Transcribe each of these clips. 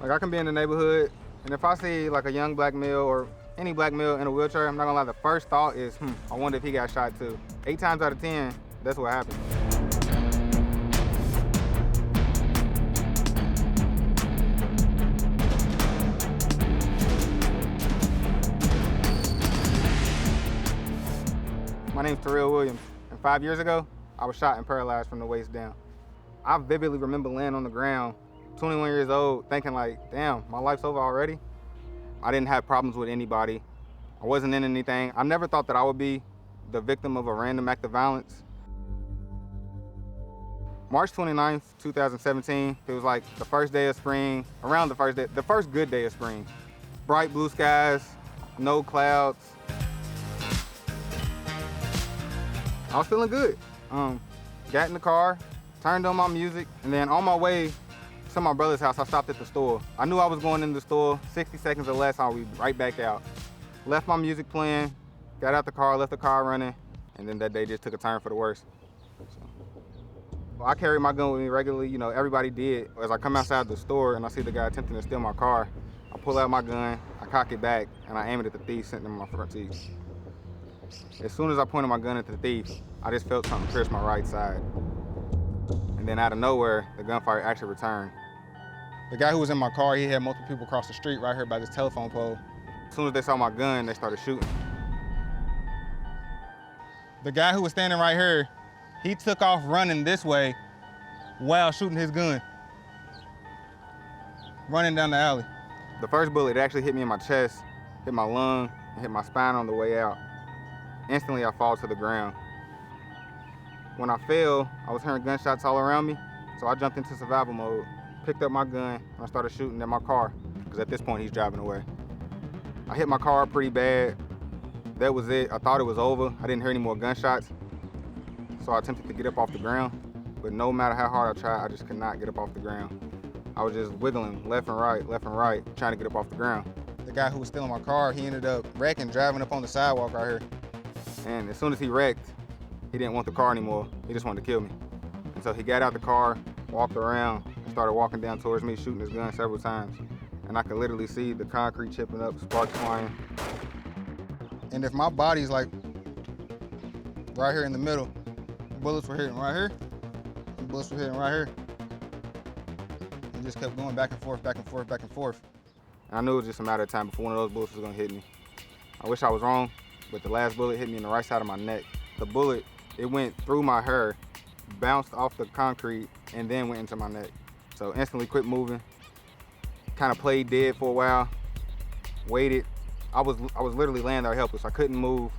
Like, I can be in the neighborhood, and if I see like a young black male or any black male in a wheelchair, I'm not gonna lie, the first thought is, I wonder if he got shot too. 8 times out of 10, that's what happened. My name's Terrell Williams, and 5 years ago, I was shot and paralyzed from the waist down. I vividly remember laying on the ground, 21 years old, thinking like, damn, my life's over already. I didn't have problems with anybody. I wasn't in anything. I never thought that I would be the victim of a random act of violence. March 29th, 2017, it was like the first day of spring, around the first good day of spring. Bright blue skies, no clouds. I was feeling good. Got in the car, turned on my music, and then on my way to my brother's house, I stopped at the store. I knew I was going in the store, 60 seconds or less, I'll be right back out. Left my music playing, got out the car, left the car running, and then that day just took a turn for the worse. I carry my gun with me regularly, you know, everybody did. As I come outside the store and I see the guy attempting to steal my car, I pull out my gun, I cock it back, and I aim it at the thief sitting in my front seat. As soon as I pointed my gun at the thief, I just felt something pierce my right side. And then out of nowhere, the gunfire actually returned. The guy who was in my car, he had multiple people across the street right here by this telephone pole. As soon as they saw my gun, they started shooting. The guy who was standing right here, he took off running this way while shooting his gun, running down the alley. The first bullet actually hit me in my chest, hit my lung, and hit my spine on the way out. Instantly, I fall to the ground. When I fell, I was hearing gunshots all around me, so I jumped into survival mode, picked up my gun, and I started shooting at my car, because at this point, he's driving away. I hit my car up pretty bad. That was it. I thought it was over. I didn't hear any more gunshots, so I attempted to get up off the ground, but no matter how hard I tried, I just could not get up off the ground. I was just wiggling left and right, trying to get up off the ground. The guy who was stealing my car, he ended up wrecking, driving up on the sidewalk right here. And as soon as he wrecked, he didn't want the car anymore. He just wanted to kill me. And so he got out the car, walked around, and started walking down towards me, shooting his gun several times. And I could literally see the concrete chipping up, sparks flying. And if my body's like right here in the middle, bullets were hitting right here, and bullets were hitting right here. And just kept going back and forth, back and forth, back and forth. And I knew it was just a matter of time before one of those bullets was gonna hit me. I wish I was wrong, but the last bullet hit me in the right side of my neck. The bullet, it went through my hair, bounced off the concrete, and then went into my neck. So instantly quit moving, kind of played dead for a while, waited. I was literally laying there helpless. I couldn't move.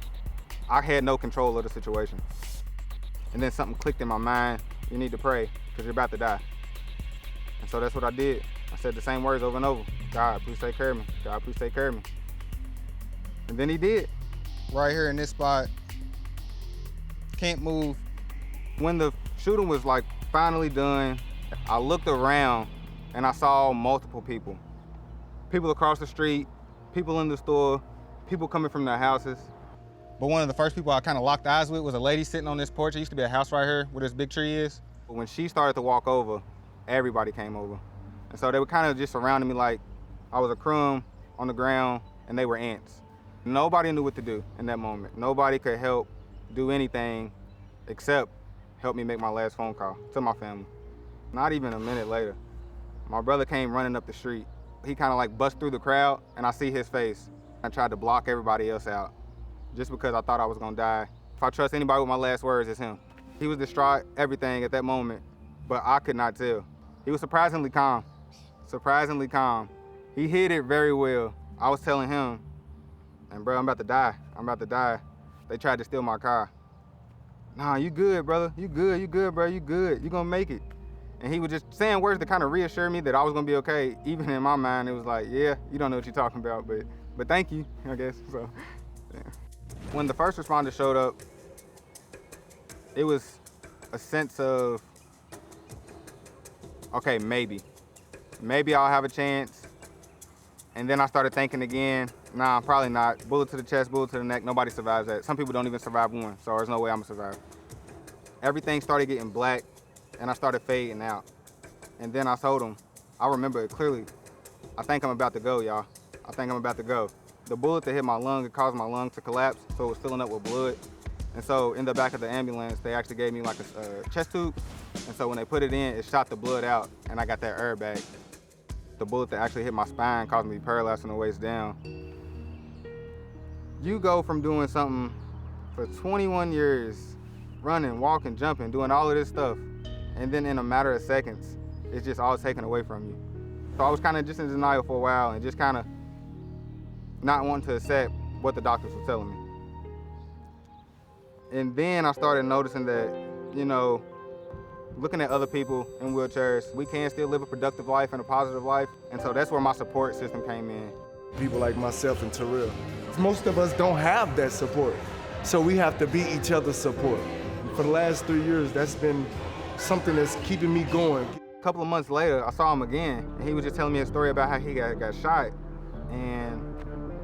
I had no control of the situation. And then something clicked in my mind. You need to pray, because you're about to die. And so that's what I did. I said the same words over and over. God, please take care of me. God, please take care of me. And then he did. Right here in this spot, can't move. When the shooting was like finally done, I looked around and I saw multiple people. People across the street, people in the store, people coming from their houses. But one of the first people I kind of locked eyes with was a lady sitting on this porch. There used to be a house right here where this big tree is. But when she started to walk over, everybody came over. And so they were kind of just surrounding me like I was a crumb on the ground and they were ants. Nobody knew what to do in that moment. Nobody could help do anything except help me make my last phone call to my family. Not even a minute later, my brother came running up the street. He kind of like bust through the crowd and I see his face. I tried to block everybody else out just because I thought I was gonna die. If I trust anybody with my last words, it's him. He was distraught, everything at that moment, but I could not tell. He was surprisingly calm, surprisingly calm. He hid it very well. I was telling him, and bro, I'm about to die. I'm about to die. They tried to steal my car. Nah, you good, brother. You good, bro. You good. You gonna make it. And he was just saying words to kind of reassure me that I was gonna be okay. Even in my mind, it was like, yeah, you don't know what you're talking about, but thank you, I guess. So, yeah. When the first responders showed up, it was a sense of, okay, maybe I'll have a chance. And then I started thinking again, nah, probably not. Bullet to the chest, bullet to the neck, nobody survives that. Some people don't even survive one, so there's no way I'm gonna survive. Everything started getting black, and I started fading out. And then I told him, I remember it clearly, I think I'm about to go, y'all. I think I'm about to go. The bullet that hit my lung, it caused my lung to collapse, so it was filling up with blood. And so in the back of the ambulance, they actually gave me like a chest tube. And so when they put it in, it shot the blood out, and I got that airbag. The bullet that actually hit my spine caused me to be paralyzed from the waist down. You go from doing something for 21 years, running, walking, jumping, doing all of this stuff, and then in a matter of seconds, it's just all taken away from you. So I was kind of just in denial for a while and just kind of not wanting to accept what the doctors were telling me. And then I started noticing that, you know, looking at other people in wheelchairs, we can still live a productive life and a positive life. And so that's where my support system came in. People like myself and Terrell, most of us don't have that support. So we have to be each other's support. For the last 3 years, that's been something that's keeping me going. A couple of months later, I saw him again, and he was just telling me a story about how he got shot. And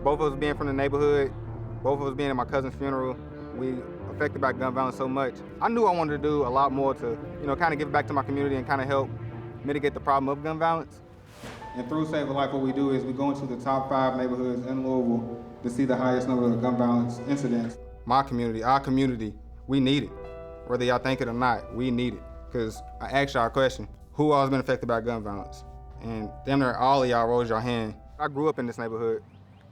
both of us being from the neighborhood, both of us being at my cousin's funeral, we affected by gun violence so much. I knew I wanted to do a lot more to, you know, kind of give back to my community and kind of help mitigate the problem of gun violence. And through Save a Life, what we do is we go into the top 5 neighborhoods in Louisville to see the highest number of gun violence incidents. My community, our community, we need it. Whether y'all think it or not, we need it. Because I asked y'all a question, who all has been affected by gun violence? And damn near all of y'all rose your hand. I grew up in this neighborhood.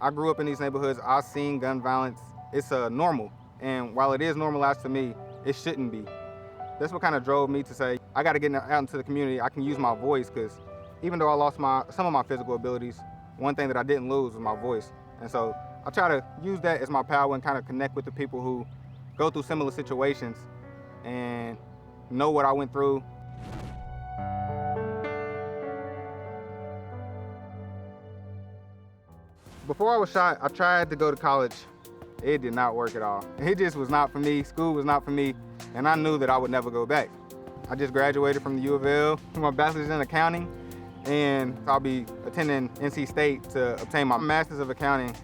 I grew up in these neighborhoods, I've seen gun violence. It's normal. And while it is normalized to me, it shouldn't be. That's what kind of drove me to say, I gotta get out into the community. I can use my voice, because even though I lost some of my physical abilities, one thing that I didn't lose was my voice. And so I try to use that as my power and kind of connect with the people who go through similar situations and know what I went through. Before I was shot, I tried to go to college. It did not work at all. It just was not for me. School was not for me, and I knew that I would never go back. I just graduated from the U of L, my bachelor's in accounting, and I'll be attending NC State to obtain my master's of accounting